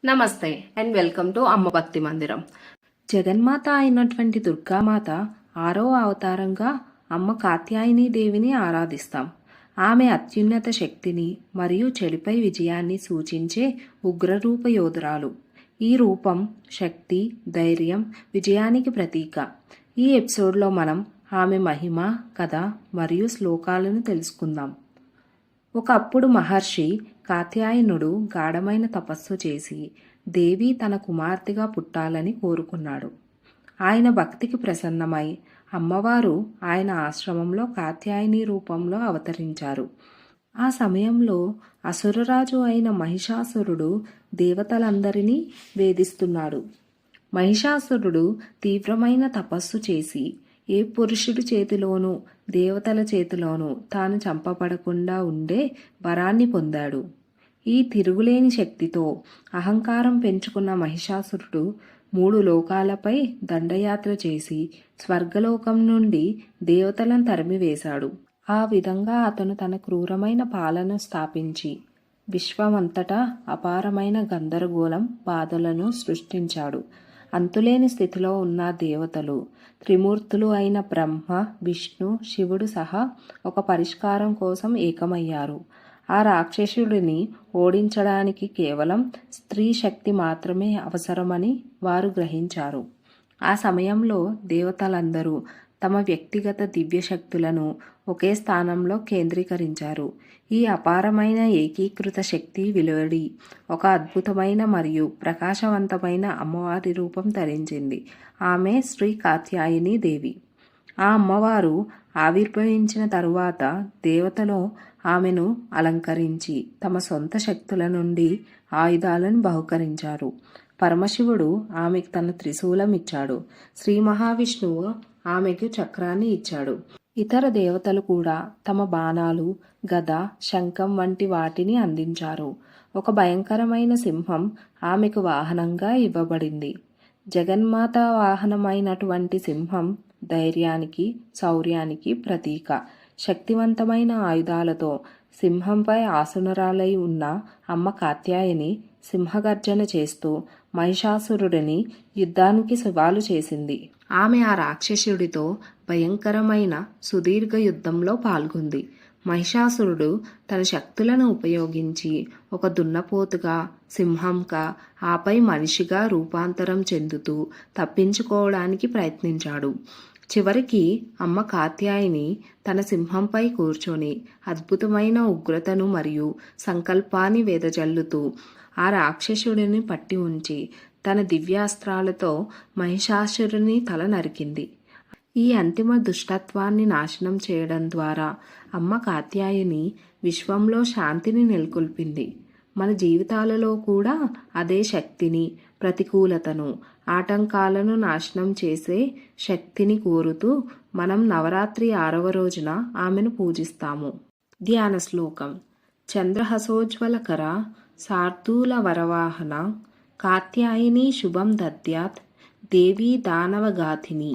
నమస్తే and welcome to అమ్మ భక్తి మందిరం. జగన్మాత అయినటువంటి దుర్గామాత 6వ అవతారంగా అమ్మ కాత్యాయని దేవిని ఆరాధిస్తాం. ఆమె అత్యున్నత శక్తిని మరియు చెడుపై విజయాన్ని సూచించే ఉగ్రరూప యోధురాలు. ఈ రూపం శక్తి, ధైర్యం, విజయానికి ప్రతీక. ఈ ఎపిసోడ్లో మనం ఆమె మహిమ, కథ మరియు శ్లోకాలను తెలుసుకుందాం. ఒకప్పుడు మహర్షి కాత్యాయనుడు గాఢమైన తపస్సు చేసి దేవి తన కుమార్తెగా పుట్టాలని కోరుకున్నాడు. ఆయన భక్తికి ప్రసన్నమై అమ్మవారు ఆయన ఆశ్రమంలో కాత్యాయని రూపంలో అవతరించారు. ఆ సమయంలో అసురరాజు అయిన మహిషాసురుడు దేవతలందరినీ వేధిస్తున్నాడు. మహిషాసురుడు తీవ్రమైన తపస్సు చేసి ఏ పురుషుడి చేతిలోనూ దేవతల చేతిలోనూ తాను చంపబడకుండా ఉండే వరాన్ని పొందాడు. ఈ తిరుగులేని శక్తితో అహంకారం పెంచుకున్న మహిషాసురుడు 3 లోకాలపై దండయాత్ర చేసి స్వర్గలోకం నుండి దేవతలను తరిమివేశాడు. ఆ విధంగా అతను తన క్రూరమైన పాలన స్థాపించి విశ్వమంతటా అపారమైన గందరగోళం, బాధలను సృష్టించాడు. అంతులేని స్థితిలో ఉన్న దేవతలు, త్రిమూర్తులు అయిన బ్రహ్మ, విష్ణు, శివుడు సహా ఒక పరిష్కారం కోసం ఏకమయ్యారు. ఆ రాక్షసుడిని ఓడించడానికి కేవలం స్త్రీ శక్తి మాత్రమే అవసరమని వారు గ్రహించారు. ఆ సమయంలో దేవతలందరూ తమ వ్యక్తిగత దివ్యశక్తులను ఒకే స్థానంలో కేంద్రీకరించారు. ఈ అపారమైన ఏకీకృత శక్తి వెలువడి ఒక అద్భుతమైన మరియు ప్రకాశవంతమైన అమ్మవారి రూపం ధరించింది. ఆమె శ్రీ కాత్యాయని దేవి. ఆ అమ్మవారు ఆవిర్భవించిన తరువాత దేవతలు ఆమెను అలంకరించి తమ సొంత శక్తుల నుండి ఆయుధాలను బహుకరించారు. పరమశివుడు ఆమెకు తన త్రిశూలం ఇచ్చాడు. శ్రీ మహావిష్ణువు ఆమెకు చక్రాన్ని ఇచ్చాడు. ఇతర దేవతలు కూడా తమ బాణాలు, గద, శంఖం వంటి వాటిని అందించారు. ఒక భయంకరమైన సింహం ఆమెకు వాహనంగా ఇవ్వబడింది. జగన్మాత వాహనమైనటువంటి సింహం ధైర్యానికి, శౌర్యానికి ప్రతీక. శక్తివంతమైన ఆయుధాలతో సింహంపై ఆసనురాలై ఉన్న అమ్మ కాత్యాయని సింహగర్జన చేస్తూ మహిషాసురుడిని యుద్ధానికి సవాలు చేసింది. ఆమె ఆ రాక్షసుడితో భయంకరమైన సుదీర్ఘ యుద్ధంలో పాల్గొంది. మహిషాసురుడు తన శక్తులను ఉపయోగించి ఒక దున్నపోతుగా, సింహంగా, ఆపై మనిషిగా రూపాంతరం చెందుతూ తప్పించుకోవడానికి ప్రయత్నించాడు. చివరికి అమ్మ కాత్యాయని తన సింహంపై కూర్చొని అద్భుతమైన ఉగ్రతను మరియు సంకల్పాన్ని వెదజల్లుతూ ఆ రాక్షసుడిని పట్టి ఉంచి తన దివ్యాస్త్రాలతో మహిషాసురుని తల నరికింది. ఈ అంతిమ దుష్టత్వాన్ని నాశనం చేయడం ద్వారా అమ్మ కాత్యాయని విశ్వంలో శాంతిని నెలకొల్పింది. మన జీవితాలలో కూడా అదే శక్తిని, ప్రతికూలతను, ఆటంకాలను నాశనం చేసే శక్తిని కోరుతూ మనం నవరాత్రి 6వ రోజున ఆమెను పూజిస్తాము. ధ్యాన శ్లోకం: చంద్రహసోజ్వలకర శార్దూల వరవాహన కాత్యాయని శుభం దద్యాత్ దేవీ దానవగాథిని.